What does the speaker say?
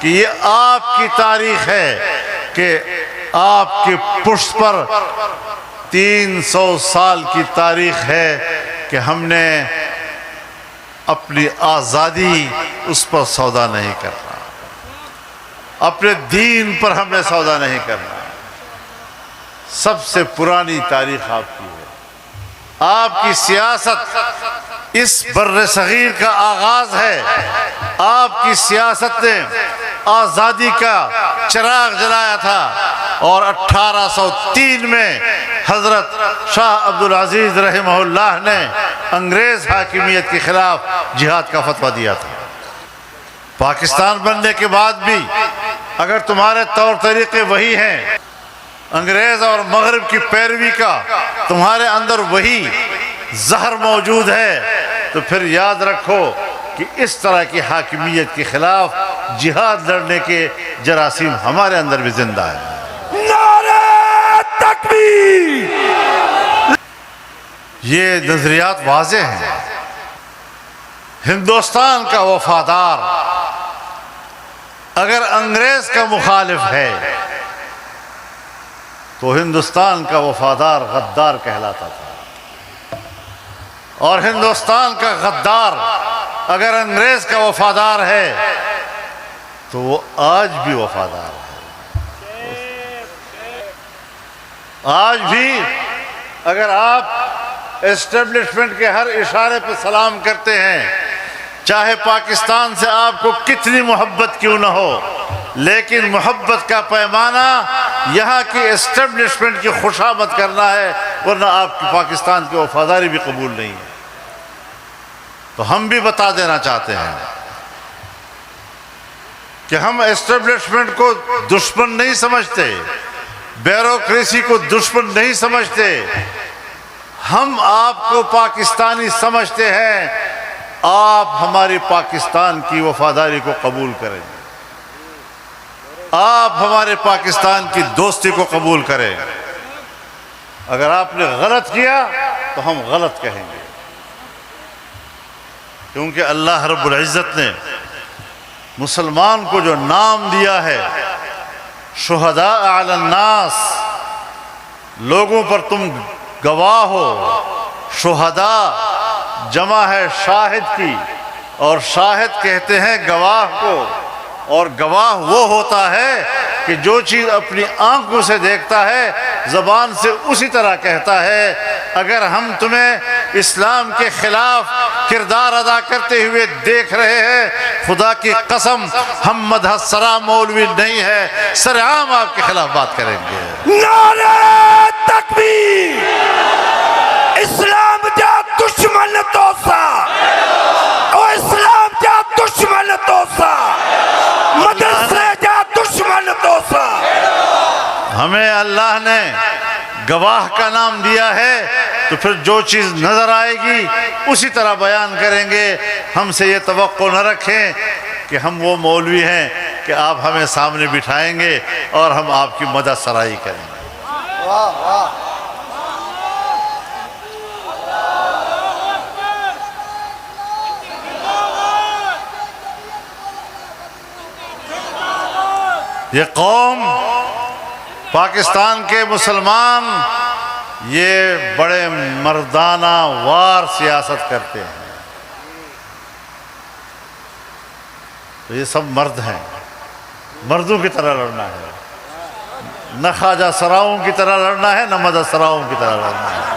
کہ یہ آپ کی تاریخ ہے کہ آپ کی پشت پر 300 سال کی تاریخ ہے کہ ہم نے اپنی آزادی اس پر سودا نہیں کرنا، اپنے دین پر ہم نے سودا نہیں کرنا۔ سب سے پرانی تاریخ آپ کی ہے۔ آپ کی سیاست اس بر صغیر کا آغاز ہے۔ آپ کی سیاست نے آزادی کا چراغ جلایا تھا اور 1803 میں حضرت شاہ عبدالعزیز رحمہ اللہ نے انگریز حاکمیت کے خلاف جہاد کا فتویٰ دیا تھا۔ پاکستان بننے کے بعد بھی اگر تمہارے طور طریقے وہی ہیں، انگریز اور مغرب کی پیروی کا تمہارے اندر وہی زہر موجود ہے، تو پھر یاد رکھو کہ اس طرح کی حاکمیت کے خلاف جہاد لڑنے کے جراثیم ہمارے اندر بھی زندہ ہیں۔ نعرہ تکبیر! یہ نظریات واضح ہیں۔ ہندوستان کا وفادار اگر انگریز کا مخالف ہے تو ہندوستان کا وفادار غدار کہلاتا تھا، اور ہندوستان کا غدار اگر انگریز کا وفادار ہے تو وہ آج بھی وفادار ہے۔ آج بھی اگر آپ اسٹیبلشمنٹ کے ہر اشارے پہ سلام کرتے ہیں، چاہے پاکستان سے آپ کو کتنی محبت کیوں نہ ہو، لیکن محبت کا پیمانہ یہاں کی اسٹیبلشمنٹ کی خوشامد کرنا ہے، ورنہ آپ کی پاکستان کی وفاداری بھی قبول نہیں ہے۔ تو ہم بھی بتا دینا چاہتے ہیں کہ ہم اسٹیبلشمنٹ کو دشمن نہیں سمجھتے، بیوروکریسی کو دشمن نہیں سمجھتے، ہم آپ کو پاکستانی سمجھتے ہیں۔ آپ ہماری پاکستان کی وفاداری کو قبول کریں، آپ ہمارے پاکستان کی دوستی کو قبول کریں۔ اگر آپ نے غلط کیا تو ہم غلط کہیں گے، کیونکہ اللہ رب العزت نے مسلمان کو جو نام دیا ہے، شہداء علی الناس، لوگوں پر تم گواہ ہو۔ شہداء جمع ہے شاہد کی، اور شاہد کہتے ہیں گواہ کو، اور گواہ وہ ہوتا ہے کہ جو چیز اپنی آنکھوں سے دیکھتا ہے زبان سے اسی طرح کہتا ہے۔ اگر ہم تمہیں اسلام کے خلاف کردار ادا کرتے ہوئے دیکھ رہے ہیں، خدا کی قسم ہم مدح سرا مولوی نہیں ہے، سرعام آپ کے خلاف بات کریں گے۔ نعرہ تکبیر! اسلام جا دشمن تو سا، او اسلام جا دشمن تو سا، مدرسے جا دشمن تو سا۔ ہمیں اللہ نے گواہ کا نام دیا ہے، تو پھر جو چیز نظر آئے گی اسی طرح بیان کریں گے۔ ہم سے یہ توقع نہ رکھیں کہ ہم وہ مولوی ہیں کہ آپ ہمیں سامنے بٹھائیں گے اور ہم آپ کی مدح سرائی کریں گے۔ واہ واہ! یہ قوم، پاکستان کے مسلمان، یہ بڑے مردانہ وار سیاست کرتے ہیں۔ تو یہ سب مرد ہیں، مردوں کی طرح لڑنا ہے، نہ خواجہ سراؤں کی طرح لڑنا ہے، نہ مدد سراؤں کی طرح لڑنا ہے۔